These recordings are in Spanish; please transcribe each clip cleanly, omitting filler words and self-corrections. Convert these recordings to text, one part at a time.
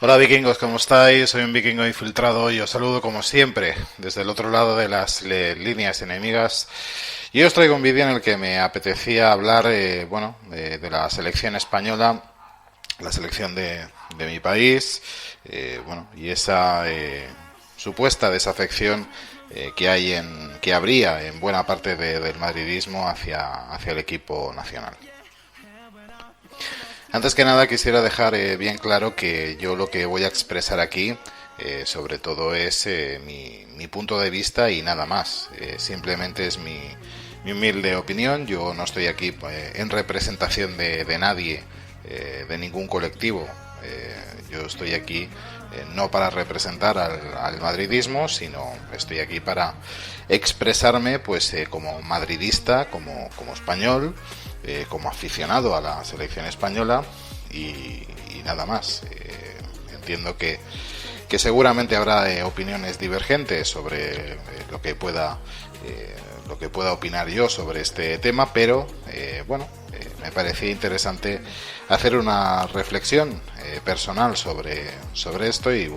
Hola vikingos, ¿cómo estáis? Soy un vikingo infiltrado y os saludo como siempre desde el otro lado de las líneas enemigas. Y os traigo un vídeo en el que me apetecía hablar de la selección española, la selección de mi país, y esa supuesta desafección que habría en buena parte del madridismo hacia el equipo nacional. Antes que nada quisiera dejar bien claro que yo lo que voy a expresar aquí sobre todo es mi punto de vista y nada más. Simplemente es mi humilde opinión. Yo no estoy aquí en representación de nadie, de ningún colectivo. Yo estoy aquí no para representar al madridismo, sino estoy aquí para expresarme pues como madridista, como español, como aficionado a la selección española y nada más. Entiendo que seguramente habrá opiniones divergentes sobre lo que pueda opinar yo sobre este tema, pero me parecía interesante hacer una reflexión personal sobre esto y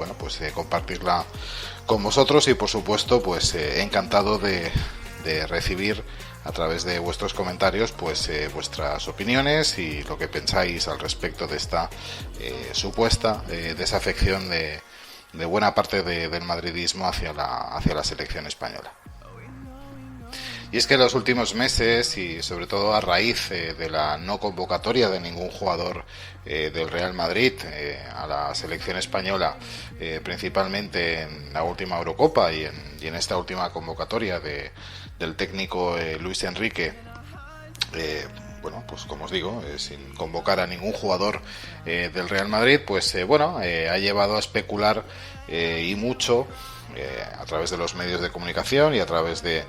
compartirla con vosotros y por supuesto encantado de recibir a través de vuestros comentarios vuestras opiniones y lo que pensáis al respecto de esta supuesta desafección de buena parte del madridismo hacia la selección española. Y es que en los últimos meses y sobre todo a raíz de la no convocatoria de ningún jugador del Real Madrid a la selección española, principalmente en la última Eurocopa y en esta última convocatoria del técnico Luis Enrique, como os digo, sin convocar a ningún jugador del Real Madrid, ha llevado a especular y mucho a través de los medios de comunicación y a través de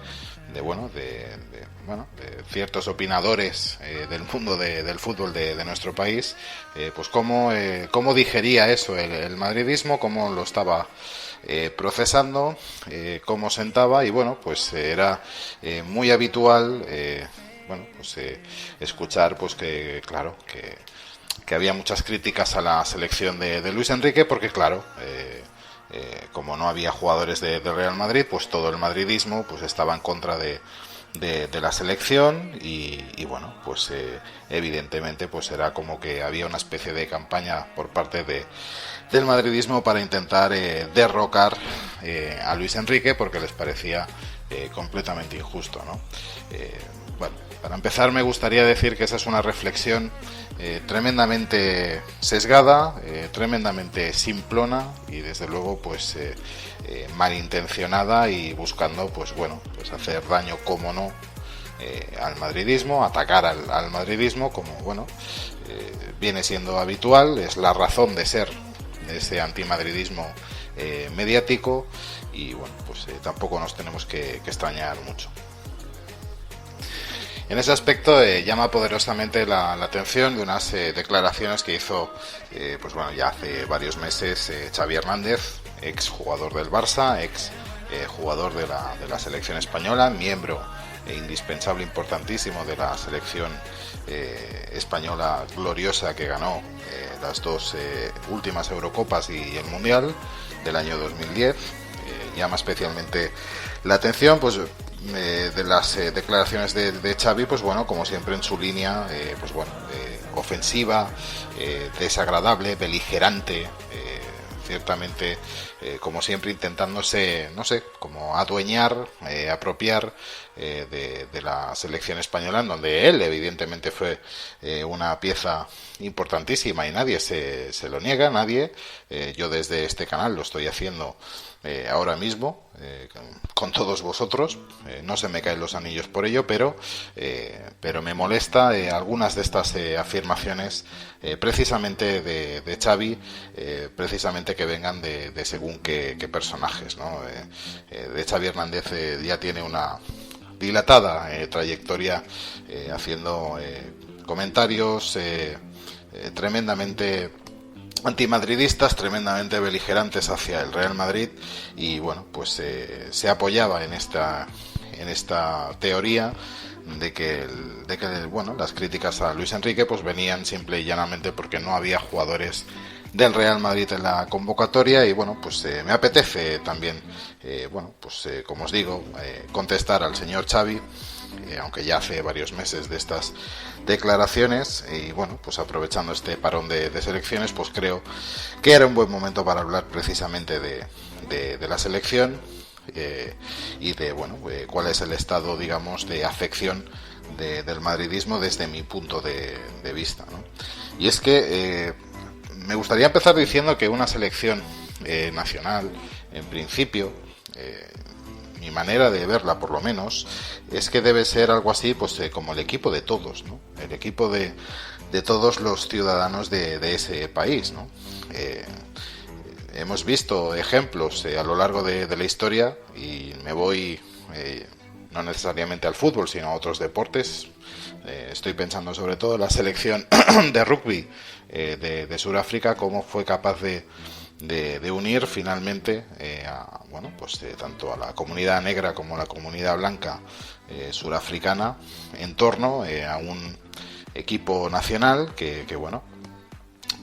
ciertos opinadores del mundo del fútbol de nuestro país, cómo digería eso el madridismo, cómo lo estaba procesando, cómo sentaba y era muy habitual escuchar que había muchas críticas a la selección de Luis Enrique porque como no había jugadores del Real Madrid, pues todo el madridismo estaba en contra de la selección y evidentemente era como que había una especie de campaña por parte del madridismo para intentar derrocar a Luis Enrique porque les parecía completamente injusto, ¿no? Para empezar me gustaría decir que esa es una reflexión tremendamente sesgada, tremendamente simplona y desde luego malintencionada y buscando hacer daño, como no, al madridismo, atacar al madridismo como viene siendo habitual, es la razón de ser de ese antimadridismo mediático y tampoco nos tenemos que extrañar mucho. En ese aspecto llama poderosamente la atención de unas declaraciones que hizo ya hace varios meses Xavi Hernández, ex jugador del Barça, ex jugador de la selección española, miembro indispensable, importantísimo de la selección española gloriosa que ganó las dos últimas Eurocopas y el Mundial del año 2010. Llama especialmente la atención de las declaraciones de Xavi, como siempre en su línea ofensiva, desagradable, beligerante, ciertamente como siempre intentándose, como adueñar, apropiar de la selección española, en donde él evidentemente fue una pieza importantísima y nadie se lo niega, nadie. Yo desde este canal lo estoy haciendo ahora mismo con todos vosotros, no se me caen los anillos por ello, pero me molesta algunas de estas afirmaciones precisamente de Xavi, precisamente que vengan de según qué personajes, ¿no? De Xavi Hernández ya tiene una dilatada trayectoria haciendo comentarios tremendamente antimadridistas, tremendamente beligerantes hacia el Real Madrid y se apoyaba en esta teoría de que las críticas a Luis Enrique venían simple y llanamente porque no había jugadores del Real Madrid en la convocatoria y bueno, pues me apetece también, como os digo, contestar al señor Xavi, aunque ya hace varios meses de estas declaraciones y bueno, pues aprovechando este parón de selecciones, pues creo que era un buen momento para hablar precisamente de la selección y de bueno, cuál es el estado, digamos, de afección del madridismo desde mi punto de vista, ¿no? Y es que me gustaría empezar diciendo que una selección nacional, en principio, mi manera de verla por lo menos, es que debe ser algo así pues como el equipo de todos, ¿no? El equipo de todos los ciudadanos de ese país, ¿no? Hemos visto ejemplos a lo largo de la historia y me voy no necesariamente al fútbol sino a otros deportes. Estoy pensando sobre todo en la selección de rugby de Sudáfrica, cómo fue capaz de unir finalmente tanto a la comunidad negra como a la comunidad blanca surafricana en torno a un equipo nacional que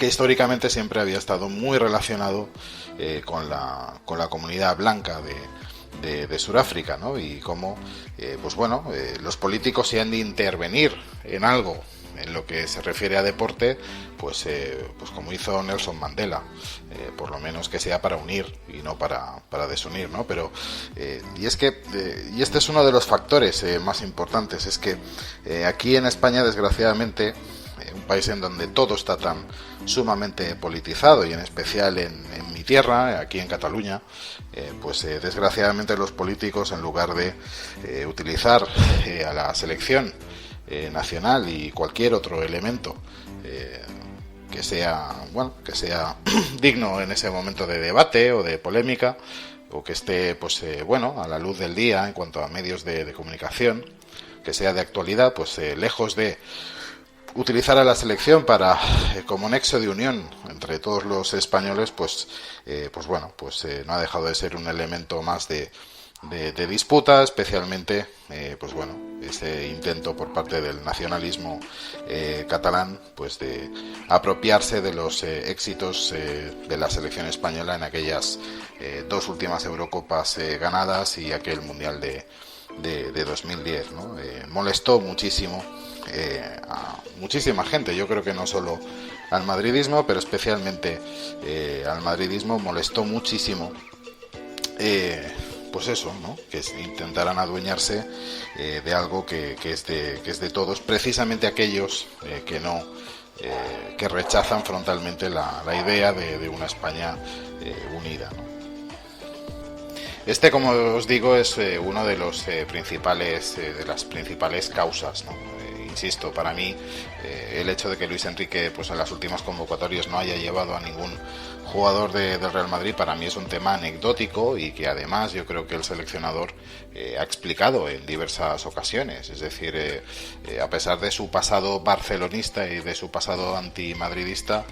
históricamente siempre había estado muy relacionado con la comunidad blanca de Sudáfrica, ¿no? Y cómo los políticos, si han de intervenir en algo en lo que se refiere a deporte, pues como hizo Nelson Mandela, por lo menos que sea para unir y no para desunir, ¿no? Pero y este es uno de los factores más importantes, es que aquí en España, desgraciadamente, un país en donde todo está tan sumamente politizado y en especial en mi tierra, aquí en Cataluña, desgraciadamente los políticos, en lugar de utilizar a la selección nacional y cualquier otro elemento que sea digno en ese momento de debate o de polémica, o que esté a la luz del día en cuanto a medios de comunicación, que sea de actualidad, lejos de utilizar a la selección para como nexo de unión entre todos los españoles, no ha dejado de ser un elemento más de disputa, especialmente ese intento por parte del nacionalismo catalán de apropiarse de los éxitos de la selección española en aquellas dos últimas Eurocopas ganadas y aquel Mundial de 2010, ¿no? Molestó muchísimo a muchísima gente. Yo creo que no solo al madridismo, pero especialmente al madridismo molestó muchísimo ¿no? Que intentaran adueñarse de algo que es de todos, precisamente aquellos que rechazan frontalmente la idea de una España unida, ¿no? Como os digo, es uno de los de las principales causas, ¿no? Insisto, para mí el hecho de que Luis Enrique en las últimas convocatorias no haya llevado a ningún jugador del Real Madrid, para mí es un tema anecdótico y que además yo creo que el seleccionador ha explicado en diversas ocasiones. Es decir, a pesar de su pasado barcelonista y de su pasado antimadridista,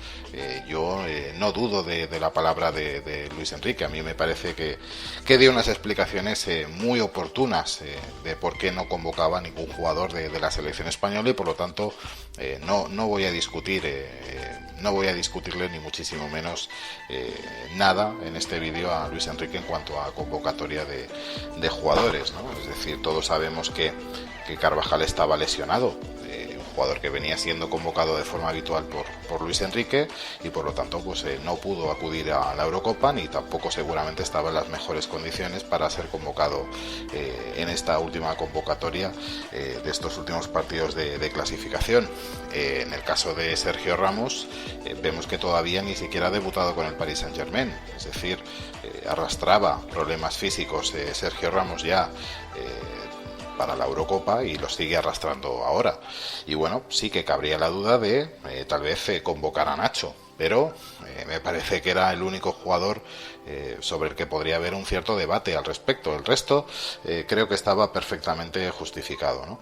yo no dudo de la palabra de Luis Enrique. A mí me parece que dio unas explicaciones muy oportunas de por qué no convocaba a ningún jugador de la selección española y por lo tanto no voy a discutirle ni muchísimo menos nada en este vídeo a Luis Enrique en cuanto a convocatoria de jugadores, ¿no? Es decir, todos sabemos que Carvajal estaba lesionado, un jugador que venía siendo convocado de forma habitual por Luis Enrique y por lo tanto no pudo acudir a la Eurocopa ni tampoco seguramente estaba en las mejores condiciones para ser convocado en esta última convocatoria de estos últimos partidos de clasificación. En el caso de Sergio Ramos, vemos que todavía ni siquiera ha debutado con el Paris Saint-Germain, es decir, arrastraba problemas físicos Sergio Ramos ya para la Eurocopa y los sigue arrastrando ahora. Y bueno, sí que cabría la duda de tal vez convocar a Nacho, pero me parece que era el único jugador sobre el que podría haber un cierto debate al respecto. El resto creo que estaba perfectamente justificado, ¿no?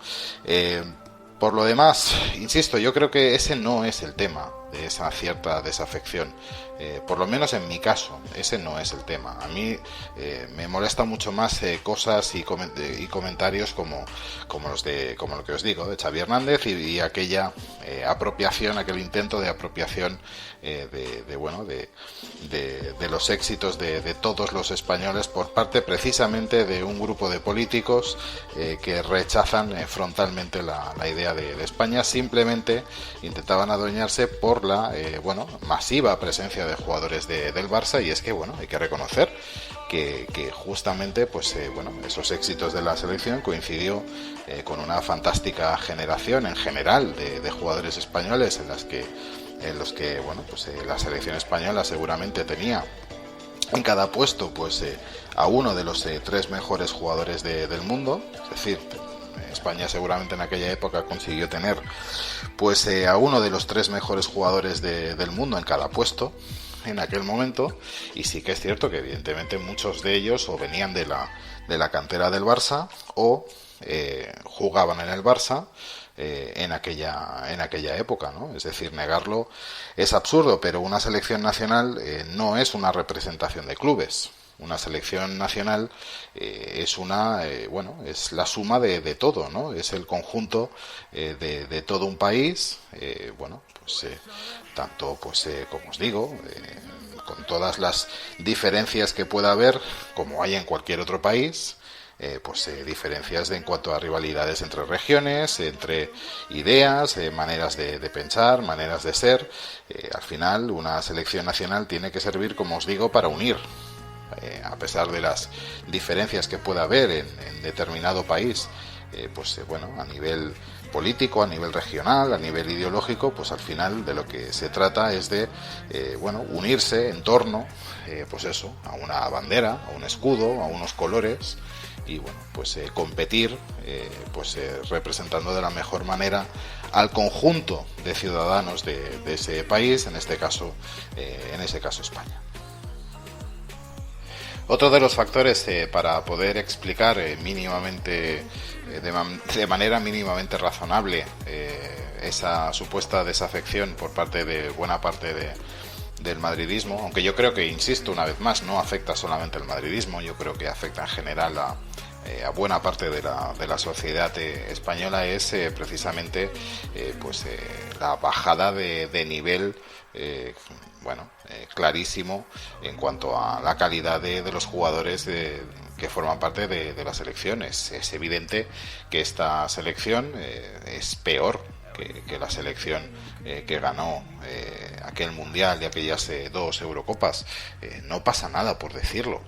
Por lo demás, insisto, yo creo que ese no es el tema. de esa cierta desafección. Por lo menos en mi caso, ese no es el tema. A mí me molesta mucho más cosas y comentarios como lo que os digo, de Xavi Hernández y aquella apropiación, aquel intento de apropiación de los éxitos de todos los españoles por parte precisamente de un grupo de políticos que rechazan frontalmente la idea de España. Simplemente intentaban adueñarse por la masiva presencia de jugadores del Barça, y es que hay que reconocer que justamente esos éxitos de la selección coincidió con una fantástica generación en general de jugadores españoles en los que la selección española seguramente tenía en cada puesto a uno de los 3 mejores jugadores del mundo. Es decir, España seguramente en aquella época consiguió tener a uno de los 3 mejores jugadores del mundo en cada puesto en aquel momento. Y sí que es cierto que evidentemente muchos de ellos o venían de la cantera del Barça o jugaban en el Barça en aquella época, ¿no? Es decir, negarlo es absurdo, pero una selección nacional no es una representación de clubes. Una selección nacional es es la suma de todo, ¿no? Es el conjunto de todo un país, tanto como os digo, con todas las diferencias que pueda haber, como hay en cualquier otro país. Diferencias en cuanto a rivalidades entre regiones, entre ideas, maneras de pensar, maneras de ser. Al final, una selección nacional tiene que servir, como os digo, para unir. A pesar de las diferencias que pueda haber en determinado país, a nivel político, a nivel regional, a nivel ideológico, al final de lo que se trata es de unirse en torno a una bandera, a un escudo, a unos colores, y competir representando de la mejor manera al conjunto de ciudadanos de ese país, en ese caso España. Otro de los factores para poder explicar mínimamente, de manera mínimamente razonable, esa supuesta desafección por parte de buena parte del madridismo, aunque yo creo que, insisto una vez más, no afecta solamente al madridismo, yo creo que afecta en general a buena parte de la sociedad española, es precisamente la bajada de nivel clarísimo en cuanto a la calidad de los jugadores que forman parte de las selecciones. Es evidente que esta selección es peor que la selección que ganó aquel mundial y aquellas 2 Eurocopas. No pasa nada por decirlo.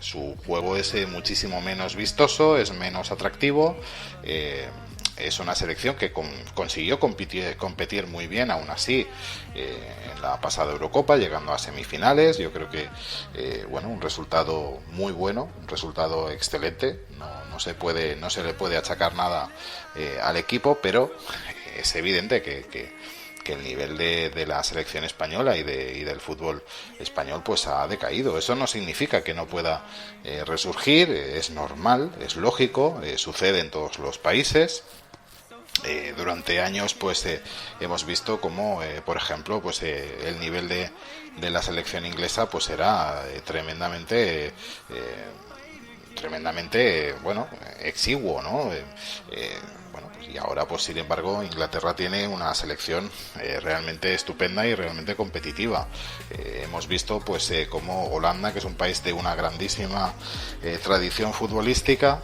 Su juego es muchísimo menos vistoso, es menos atractivo. Es una selección que consiguió competir muy bien, aún así, en la pasada Eurocopa, llegando a semifinales. Yo creo que un resultado muy bueno, un resultado excelente. No se le puede achacar nada al equipo, pero es evidente que el nivel de la selección española y del fútbol español ha decaído. Eso no significa que no pueda resurgir, es normal, es lógico, sucede en todos los países. Durante años hemos visto como por ejemplo el nivel de la selección inglesa era tremendamente exiguo, ¿no? Y ahora sin embargo Inglaterra tiene una selección realmente estupenda y realmente competitiva. Hemos visto como Holanda, que es un país de una grandísima tradición futbolística,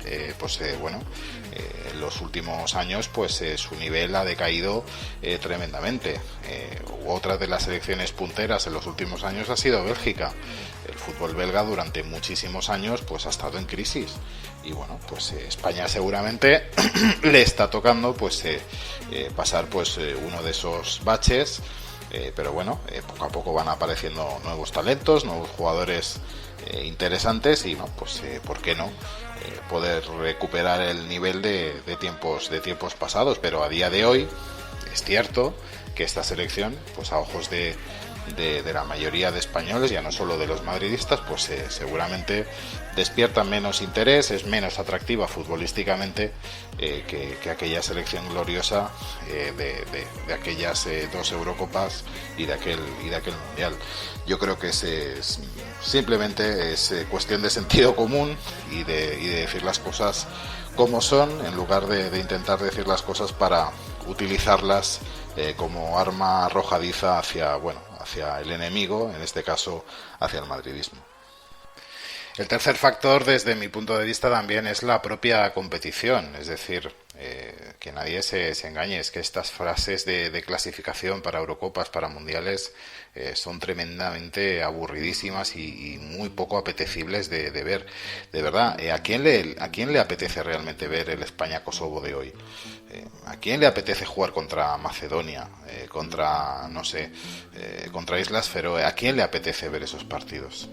en los últimos años su nivel ha decaído tremendamente. Otra de las selecciones punteras en los últimos años ha sido Bélgica. El fútbol belga durante muchísimos años ha estado en crisis, y España seguramente le está tocando pasar uno de esos baches, pero poco a poco van apareciendo nuevos talentos, nuevos jugadores interesantes, y ¿por qué no poder recuperar el nivel de tiempos pasados? Pero a día de hoy es cierto que esta selección, a ojos de de la mayoría de españoles, ya no solo de los madridistas, pues seguramente despierta menos interés, es menos atractiva futbolísticamente que aquella selección gloriosa de aquellas 2 Eurocopas y de aquel Mundial. Yo creo que simplemente es cuestión de sentido común y de decir las cosas como son, en lugar de intentar decir las cosas para utilizarlas como arma arrojadiza hacia el enemigo, en este caso hacia el madridismo. El tercer factor, desde mi punto de vista, también es la propia competición, es decir, que nadie se engañe, es que estas frases de clasificación para Eurocopas, para Mundiales, son tremendamente aburridísimas y muy poco apetecibles de ver. De verdad, ¿a quién le apetece realmente ver el España-Kosovo de hoy? ¿A quién le apetece jugar contra Macedonia, contra Islas Feroe? ¿A quién le apetece ver esos partidos?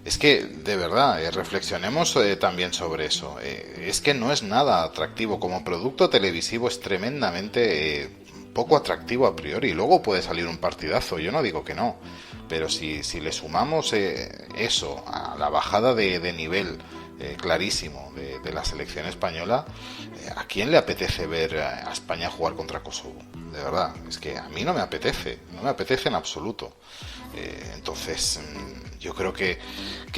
Es que, de verdad, reflexionemos también sobre eso. Es que no es nada atractivo. Como producto televisivo es tremendamente poco atractivo a priori. Luego puede salir un partidazo, yo no digo que no. Pero si le sumamos eso a la bajada de nivel clarísimo de la selección española, ¿a quién le apetece ver a España jugar contra Kosovo? De verdad, es que a mí no me apetece en absoluto. Entonces yo creo que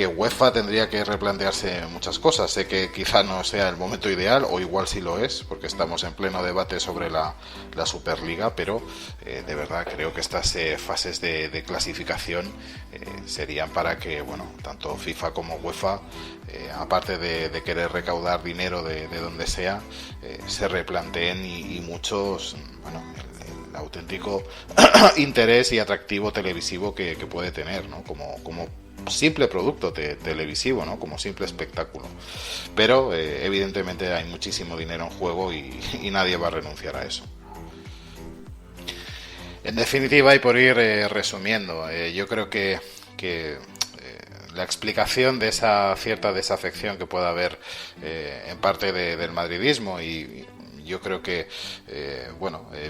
UEFA tendría que replantearse muchas cosas. Sé que quizá no sea el momento ideal, o igual sí lo es, porque estamos en pleno debate sobre la Superliga, pero de verdad creo que estas fases de clasificación serían para que, tanto FIFA como UEFA, aparte de querer recaudar dinero de donde sea, se replanteen y muchos, el auténtico interés y atractivo televisivo que puede tener, ¿no? Como simple producto televisivo, ¿no? Como simple espectáculo. Pero evidentemente hay muchísimo dinero en juego y nadie va a renunciar a eso. En definitiva, y por ir resumiendo, yo creo que la explicación de esa cierta desafección que pueda haber en parte del madridismo, y yo creo que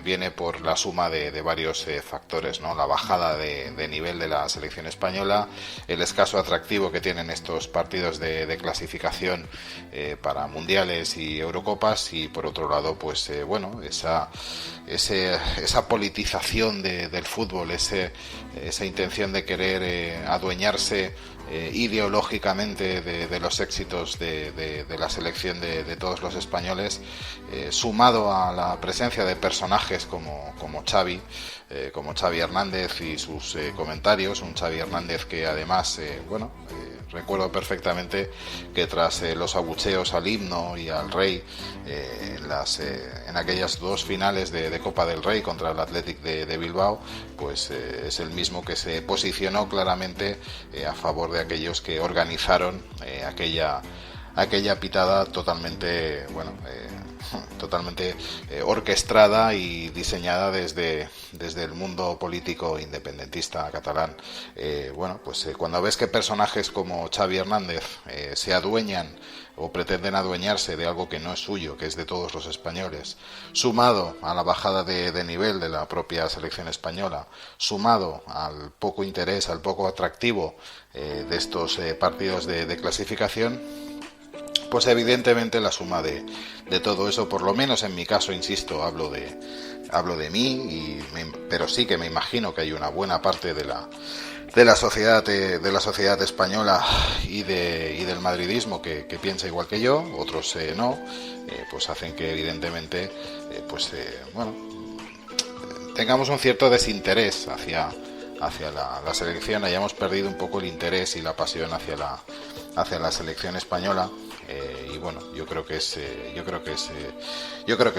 viene por la suma de varios factores, ¿no? La bajada de nivel de la selección española, el escaso atractivo que tienen estos partidos de clasificación para mundiales y Eurocopas, y por otro lado, pues esa politización del fútbol, esa intención de querer adueñarse ideológicamente de los éxitos de la selección de todos los españoles, sumado a la presencia de personajes como Xavi Hernández y sus comentarios, un Xavi Hernández que además recuerdo perfectamente que tras los abucheos al himno y al Rey en aquellas 2 finales de Copa del Rey contra el Athletic de Bilbao, pues es el mismo que se posicionó claramente a favor de aquellos que organizaron aquella pitada totalmente orquestada y diseñada desde el mundo político independentista catalán. Cuando ves que personajes como Xavi Hernández se adueñan o pretenden adueñarse de algo que no es suyo, que es de todos los españoles, sumado a la bajada de nivel de la propia selección española, sumado al poco interés, al poco atractivo de estos partidos de clasificación, pues evidentemente la suma de todo eso, por lo menos en mi caso, insisto, hablo de mí, pero sí que me imagino que hay una buena parte de la sociedad española y del madridismo que piensa igual que yo, otros no, pues hacen que evidentemente tengamos un cierto desinterés hacia la selección, hayamos perdido un poco el interés y la pasión hacia la selección española. Yo creo que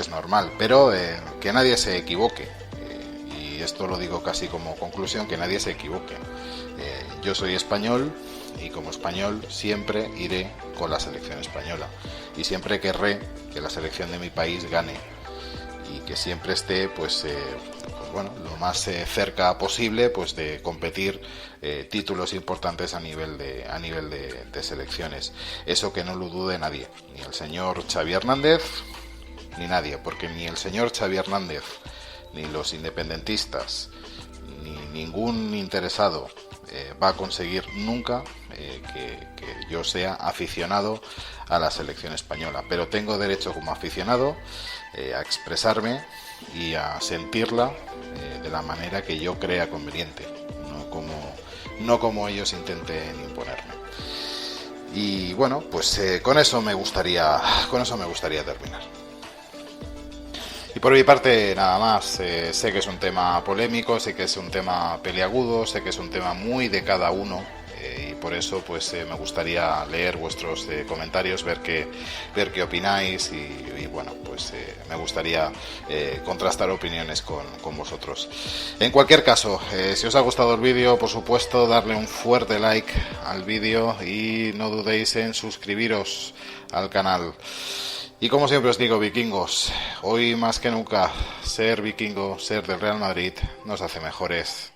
es normal, pero que nadie se equivoque, y esto lo digo casi como conclusión, que nadie se equivoque. Yo soy español y como español siempre iré con la selección española y siempre querré que la selección de mi país gane y que siempre esté lo más cerca posible pues de competir títulos importantes a nivel de selecciones. Eso que no lo dude nadie, ni el señor Xavi Hernández ni nadie, porque ni el señor Xavi Hernández, ni los independentistas, ni ningún interesado va a conseguir nunca que yo sea aficionado a la selección española, pero tengo derecho como aficionado a expresarme y a sentirla de la manera que yo crea conveniente, no como ellos intenten imponerme. Y bueno, pues con eso me gustaría terminar. Y por mi parte, nada más. Sé que es un tema polémico, sé que es un tema peliagudo, sé que es un tema muy de cada uno. Y por eso pues me gustaría leer vuestros comentarios, ver qué opináis y bueno, pues me gustaría contrastar opiniones con vosotros. En cualquier caso, si os ha gustado el vídeo, por supuesto, darle un fuerte like al vídeo y no dudéis en suscribiros al canal. Y como siempre os digo, vikingos, hoy más que nunca, ser vikingo, ser del Real Madrid, nos hace mejores.